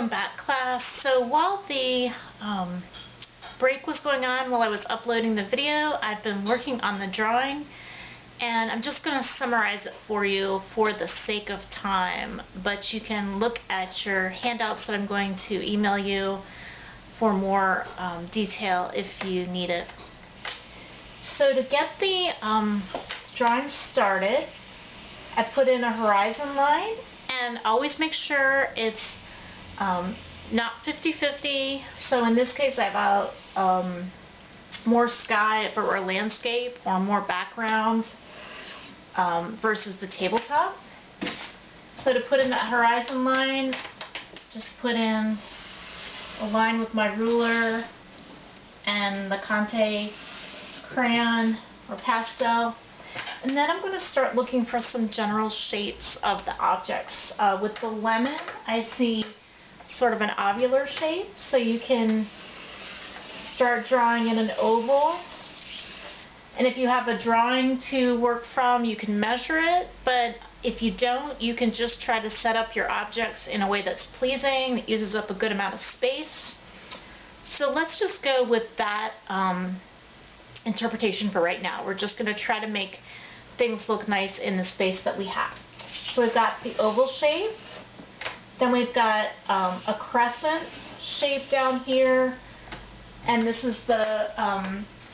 Welcome back, class. So while the break was going on, while I was uploading the video, I've been working on the drawing, and I'm just going to summarize it for you for the sake of time, but you can look at your handouts that I'm going to email you for more detail if you need it. So to get the drawing started, I put in a horizon line, and always make sure it's not 50-50. So in this case, I have more sky if it were a landscape, or more background versus the tabletop. So to put in that horizon line, just put in a line with my ruler and the conte crayon or pastel. And then I'm going to start looking for some general shapes of the objects. With the lemon, I see sort of an ovular shape, so you can start drawing in an oval. And if you have a drawing to work from, you can measure it, but if you don't, you can just try to set up your objects in a way that's pleasing, that uses up a good amount of space. So let's just go with that interpretation for right now. We're just going to try to make things look nice in the space that we have. So we've got the oval shape, then we've got a crescent shape down here, and this is the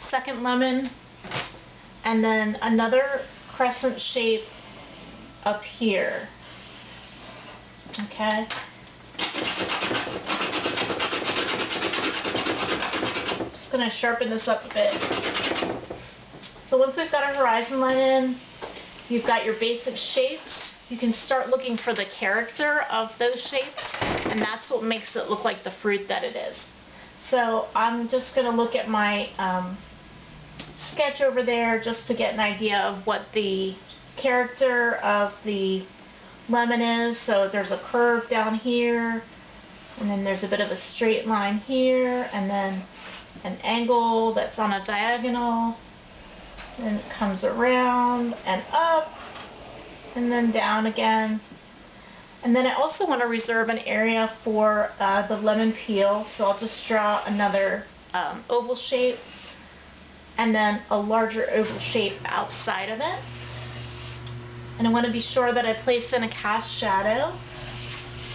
second lemon, and then another crescent shape up here. Okay. Just going to sharpen this up a bit. So once we've got our horizon line in, you've got your basic shapes. You can start looking for the character of those shapes, and that's what makes it look like the fruit that it is. So I'm just going to look at my sketch over there just to get an idea of what the character of the lemon is. So there's a curve down here, and then there's a bit of a straight line here, and then an angle that's on a diagonal. Then it comes around and up, and then down again. And then I also want to reserve an area for the lemon peel, so I'll just draw another oval shape, and then a larger oval shape outside of it. And I want to be sure that I place in a cast shadow,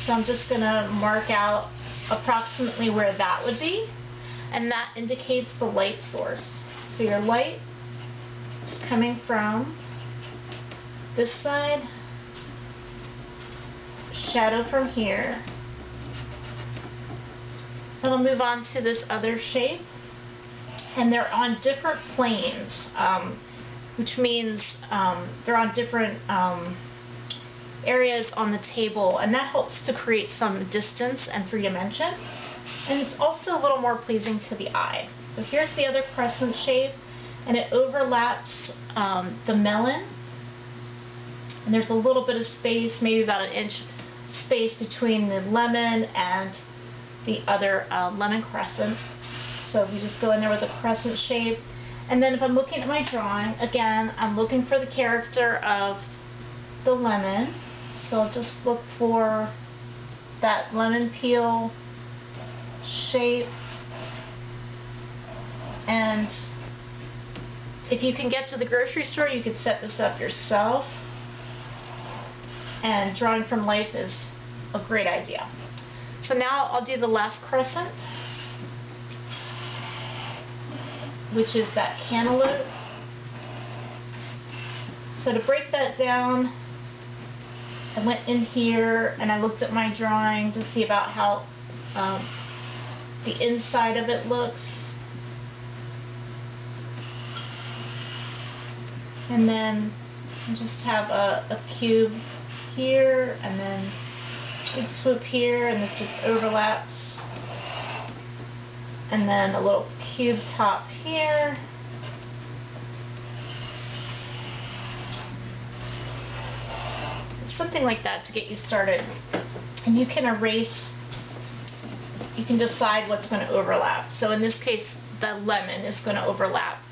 so I'm just going to mark out approximately where that would be, and that indicates the light source. So your light coming from this side, shadow from here. Then I'll move on to this other shape, and they're on different planes, which means they're on different areas on the table, and that helps to create some distance and three-dimension, and it's also a little more pleasing to the eye. So here's the other crescent shape, and it overlaps the melon, and there's a little bit of space, maybe about an inch space between the lemon and the other lemon crescent. So we just go in there with a crescent shape, and then if I'm looking at my drawing, again, I'm looking for the character of the lemon, so I'll just look for that lemon peel shape. And if you can get to the grocery store, you could set this up yourself, and drawing from life is a great idea. So now I'll do the last crescent, which is that cantaloupe. So to break that down, I went in here and I looked at my drawing to see about how the inside of it looks. And then I just have a cube here, and then big swoop here, and this just overlaps. And then a little cube top here. Something like that to get you started. And you can erase, you can decide what's going to overlap. So in this case, the lemon is going to overlap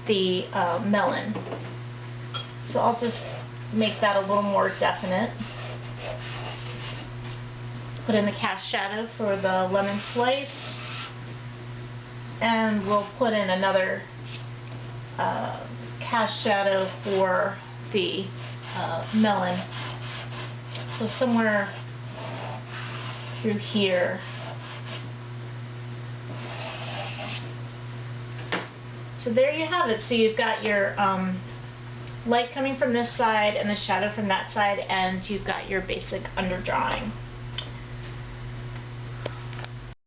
the melon. So I'll just make that a little more definite. put in the cast shadow for the lemon slice, and we'll put in another cast shadow for the melon. So somewhere through here. So there you have it. So you've got your light coming from this side and the shadow from that side, and you've got your basic underdrawing.